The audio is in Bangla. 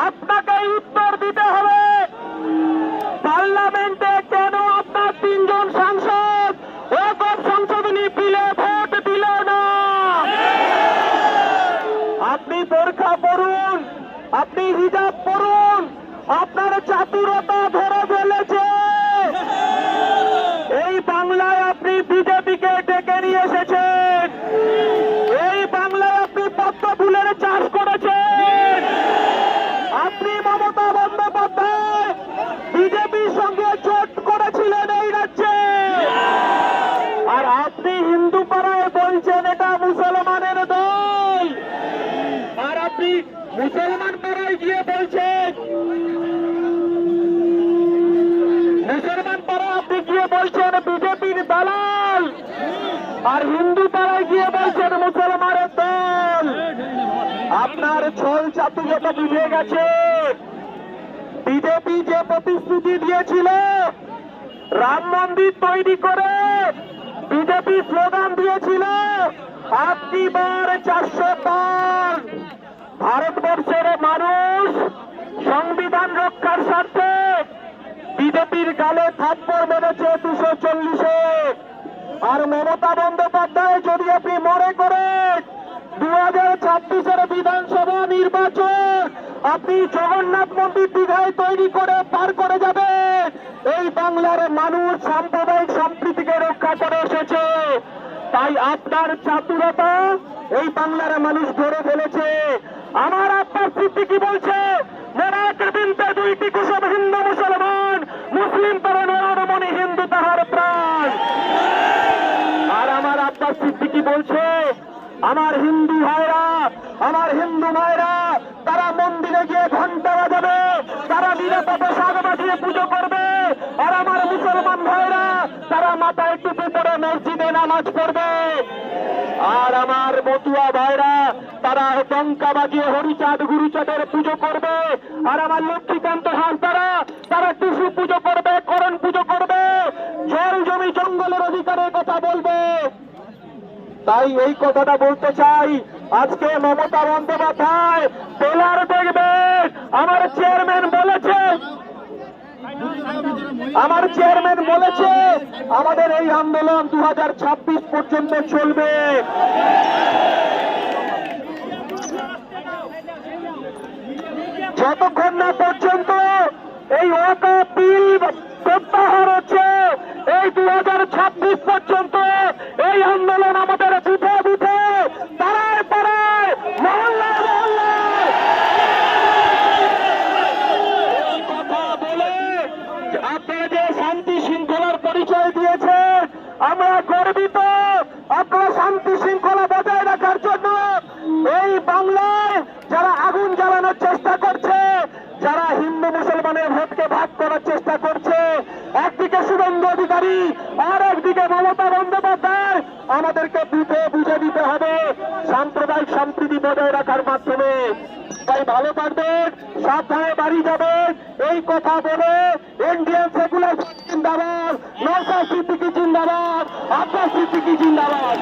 আপনাকে উত্তর দিতে হবে পার্লামেন্টে কেন আপনার 3 জন সাংসদ ওয়াকফ সংশোধনী বিলে ভোট দিল না। আপনি বোরখা পরুন, আপনি হিজাব পরুন, আপনার চাতুরতা ধরে ফেলেছে। এই বাংলায় আপনি বিজেপিকে ডেকে নিয়ে এসেছেন, এই বাংলায় আপনি পদ্ম ফুলের চাষ করেছেন। আপনি মমতা বন্দ্যোপাধ্যায় বিজেপির সঙ্গে জোট করেছিলেন এই রাজ্যে, আর আপনি হিন্দু পাড়ায় বলছেন এটা মুসলমানের দল, আর আপনি মুসলমান পাড়ায় গিয়ে বলছেন, মুসলমান পাড়ায় আপনি গিয়ে বলছেন বিজেপির দালাল, আর হিন্দু পাড়ায় গিয়ে বলছেন মুসলমানের দল। আপনার ছল চাতুরতা বুঝে গেছে। বিজেপি যে প্রতিশ্রুতি দিয়েছিল রাম মন্দির তৈরি করে, বিজেপি স্লোগান দিয়েছিল আপনি বার 400 পার। ভারতবর্ষের মানুষ সংবিধান রক্ষার স্বার্থে বিজেপির গালে থাপ্পড় মেরেছে 240-এ। আর মমতা বন্দ্যোপাধ্যায় যদি আপনি মনে করেন 2026-এর বিধানসভা নির্বাচন আপনি জগন্নাথ মন্দির দীঘায় তৈরি করে পার করে যাবেন, এই বাংলার মানুষ সাম্প্রদায়িক সম্প্রীতিকে রক্ষা করে এসেছে। তাই আপনার চাতুরতা এই বাংলার মানুষ ধরে ফেলেছে। আমার আব্বাস সিদ্দিকী বলছে মেরাকের বিনতে 2টি কুসুম হিন্দু মুসলমান, মুসলিম তারা নয়নমণি হিন্দু তাহার প্রাণ। আর আমার আব্বাস সিদ্দিকী বলছে আমার হিন্দু ভাইরা, আমার হিন্দু ভাইরা তারা মন্দিরে গিয়ে ঘন্টা বাজাবে, তারা নিরাপদে শাক বাজিয়ে পুজো করবে, আর আমার মুসলমান ভাইরা তারা মাথায় টুপি পরে মসজিদে নামাজ পড়বে, আর আমার মতুয়া ভাইরা তারা টঙ্কা বাজিয়ে হরিচাঁদ গুরুচাঁদের পুজো করবে, আর আমার লক্ষ্মীকান্ত হাঁসদারা তারা টুসু পুজো করবে, করণ পুজো করবে, জল জমি জঙ্গলের অধিকারের কথা বলবে। তাই এই কথাটা বলতে চাই, আজকে মমতা বন্দ্যোপাধ্যায় টেলার দেখবেন। আমার চেয়ারম্যান বলেছে আমাদের এই আন্দোলন 2026 পর্যন্ত চলবে। যতক্ষণ না পর্যন্ত এই ওয়াকফ বিল প্রত্যাহার হচ্ছে, এই 2026 পর্যন্ত এই আন্দোলন আমাদের বুথে বুথে, পাড়ায় পাড়ায়, মহল্লায় মহল্লায় কথা বলে আপনারা যে শান্তি শৃঙ্খলার পরিচয় দিয়েছেন আমরা গর্বিত। আপনারা শান্তি শৃঙ্খলা বজায় রাখার জন্য এই বাংলায় যারা আগুন জ্বালানোর চেষ্টা করছে, যারা হিন্দু মুসলমানের ভোটকে ভাগ করার চেষ্টা করছে, একদিকে শুভেন্দু অধিকারী আর একদিকে মমতা বন্দ্যোপাধ্যায়, আমাদেরকে বুঝে বুঝে দিতে হবে সাম্প্রদায়িক সম্প্রীতি বজায় রাখার মাধ্যমে। তাই ভালো থাকবেন, সাবধানে বাড়ি যাবেন, এই কথা বলে ইন্ডিয়ান সেকুলার জিন্দাবাদ, নওশাদ সিদ্দিকী জিন্দাবাদ, আব্বাস সিদ্দিকী জিন্দাবাদ।